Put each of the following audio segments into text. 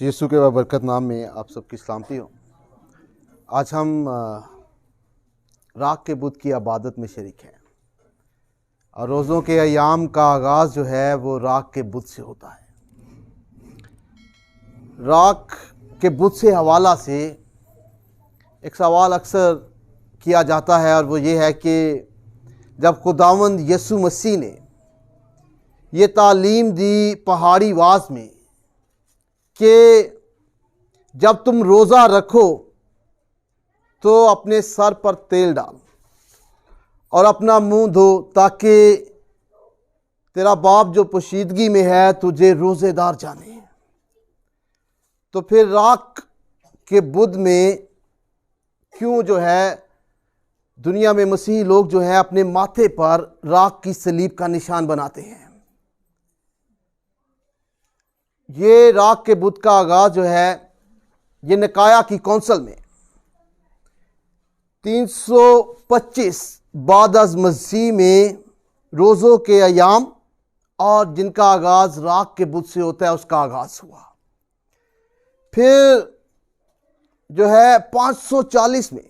यीशु के बरकत नाम में आप सबकी सलामती हो। आज हम राख के बुत की इबादत में शरीक हैं और रोज़ों के अयाम का आगाज़ जो है वो राख के बुत से होता है। राख के बुत से हवाला से एक सवाल अक्सर किया जाता है और वो ये है कि जब खुदावंद यीशु मसीह ने ये तालीम दी पहाड़ी वाज में कि जब तुम रोज़ा रखो तो अपने सर पर तेल डाल और अपना मुंह धो ताकि तेरा बाप जो पोशीदगी में है तुझे रोज़ेदार जाने। तो फिर राख के बुत में क्यों जो है दुनिया में मसीही लोग जो है अपने माथे पर राख की सलीब का निशान बनाते हैं। ये राख के बुत का आगाज़ जो है ये निकाया की कौंसल में 325 बाद अज़ मसीह में रोज़ों के अयाम और जिनका आगाज़ राख के बुत से होता है उसका आगाज़ हुआ। फिर जो है 540 में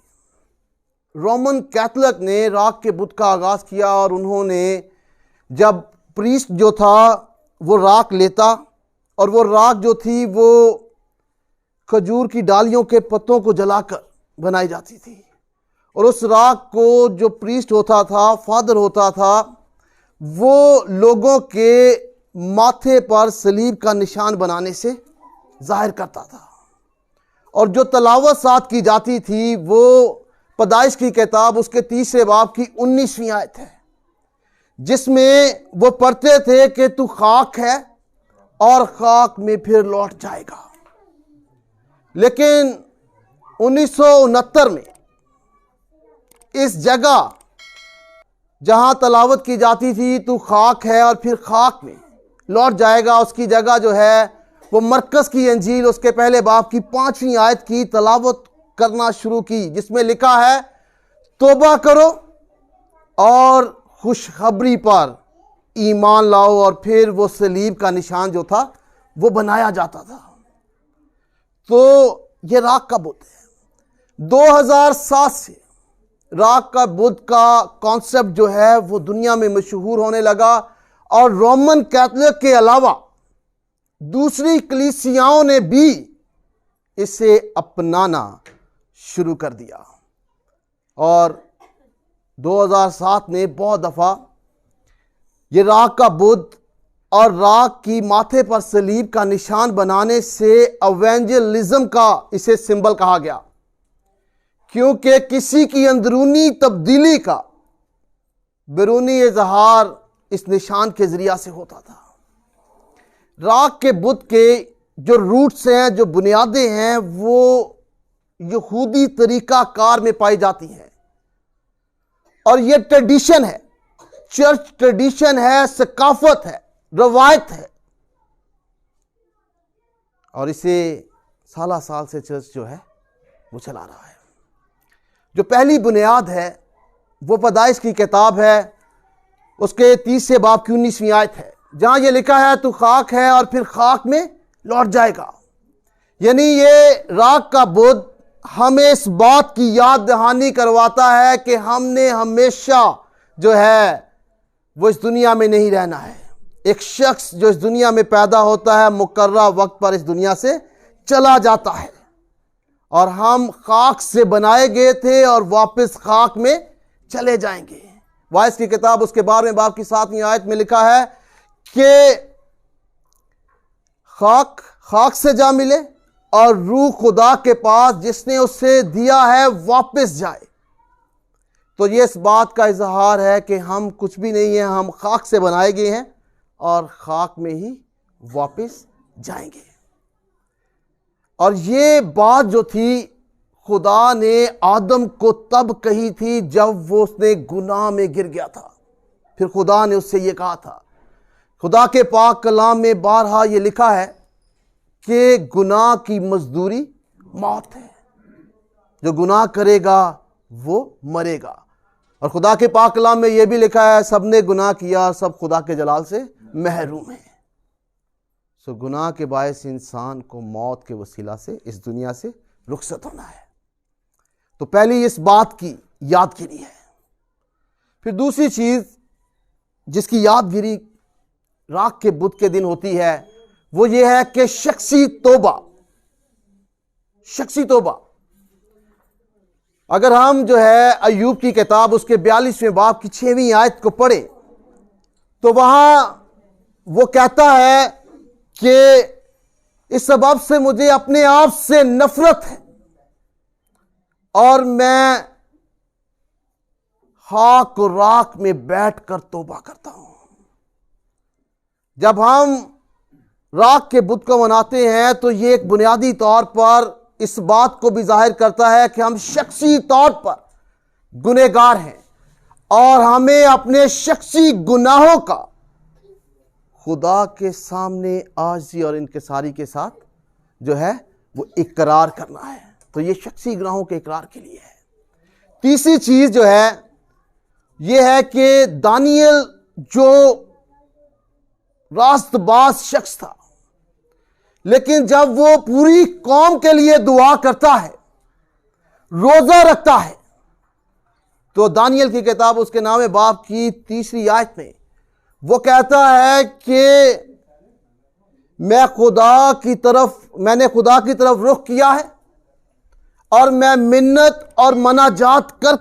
रोमन कैथलिक ने राख के बुत का आगाज़ किया और उन्होंने जब प्रीस्ट जो था वो राख लेता और वो राख जो थी वो खजूर की डालियों के पत्तों को जलाकर बनाई जाती थी और उस राख को जो प्रीस्ट होता था, फादर होता था, वो लोगों के माथे पर सलीब का निशान बनाने से जाहिर करता था। और जो तलावत साथ की जाती थी वो पैदाइश की किताब उसके 3 बाब की 19वीं आयत है, जिसमें वो पढ़ते थे कि तू खाक है और खाक में फिर लौट जाएगा। लेकिन 1969 में इस जगह जहां तलावत की जाती थी तू खाक है और फिर खाक में लौट जाएगा, उसकी जगह जो है वो मरकज़ की अंजील उसके पहले बाब की 5वीं आयत की तलावत करना शुरू की, जिसमें लिखा है तौबा करो और खुशखबरी पर ईमान लाओ। और फिर वो सलीब का निशान जो था वो बनाया जाता था। तो ये राख का बुत है। 2007 से राख का बुत का कॉन्सेप्ट जो है वो दुनिया में मशहूर होने लगा और रोमन कैथलिक के अलावा दूसरी कलीसियाओं ने भी इसे अपनाना शुरू कर दिया। और 2007 में बहुत दफ़ा ये राख का बुत और राख की माथे पर सलीब का निशान बनाने से एवेंजलिज्म का इसे सिंबल कहा गया, क्योंकि किसी की अंदरूनी तब्दीली का बैरूनी इजहार इस निशान के जरिया से होता था। राख के बुत के जो रूट्स हैं, जो बुनियादें हैं, वो यहूदी तरीका कार में पाई जाती हैं और ये ट्रेडिशन है, चर्च ट्रेडिशन है, सकाफत है, रवायत है और इसे साल से चर्च जो है वो चला रहा है। जो पहली बुनियाद है वो पैदाइश की किताब है, उसके 30 बाब की 19वीं आयत है, जहां ये लिखा है तू खाक है और फिर खाक में लौट जाएगा। यानी ये राख का बुत हमें इस बात की याद दहानी करवाता है कि हमने हमेशा जो है वो इस दुनिया में नहीं रहना है। एक शख्स जो इस दुनिया में पैदा होता है मुकर्रर वक्त पर इस दुनिया से चला जाता है और हम खाक से बनाए गए थे और वापस खाक में चले जाएंगे। वाइस की किताब उसके 12वें बाब की 7वीं आयत में लिखा है कि खाक से जा मिले और रूह खुदा के पास जिसने उसे दिया है वापस जाए। तो ये इस बात का इजहार है कि हम कुछ भी नहीं है, हम खाक से बनाए गए हैं और खाक में ही वापस जाएंगे। और ये बात जो थी खुदा ने आदम को तब कही थी जब वो उसने गुनाह में गिर गया था। फिर खुदा ने उससे ये कहा था, खुदा के पाक कलाम में बारहा ये लिखा है कि गुनाह की मजदूरी मौत है, जो गुनाह करेगा वो मरेगा। और खुदा के पाक कलाम में यह भी लिखा है सबने गुनाह किया, सब खुदा के जलाल से महरूम है। सो गुनाह के बायस इंसान को मौत के वसीला से इस दुनिया से रुखसत होना है। तो पहली इस बात की यादगिरी है। फिर दूसरी चीज जिसकी यादगिरी राख के बुत के दिन होती है वो ये है कि शख्सी तौबा। शख्सी तौबा, अगर हम जो है अय्यूब की किताब उसके 42वें बाब की 6वीं आयत को पढ़े तो वहां वो कहता है कि इस सबब से मुझे अपने आप से नफरत है और मैं खाक और राख में बैठकर तौबा करता हूं। जब हम राख के बुत को मनाते हैं तो यह एक बुनियादी तौर पर इस बात को भी जाहिर करता है कि हम शख्सी तौर पर गुनहगार हैं और हमें अपने शख्सी गुनाहों का खुदा के सामने आजी और इनकिसारी के साथ जो है वो इकरार करना है। तो ये शख्सी गुनाहों के इकरार के लिए है। तीसरी चीज जो है ये है कि दानियल जो रास्तबाज शख्स था, लेकिन जब वो पूरी कौम के लिए दुआ करता है, रोजा रखता है, तो दानियल की किताब उसके 9वें बाब की 3री आयत में वो कहता है कि मैंने खुदा की तरफ रुख किया है और मैं मिन्नत और मनाजात कर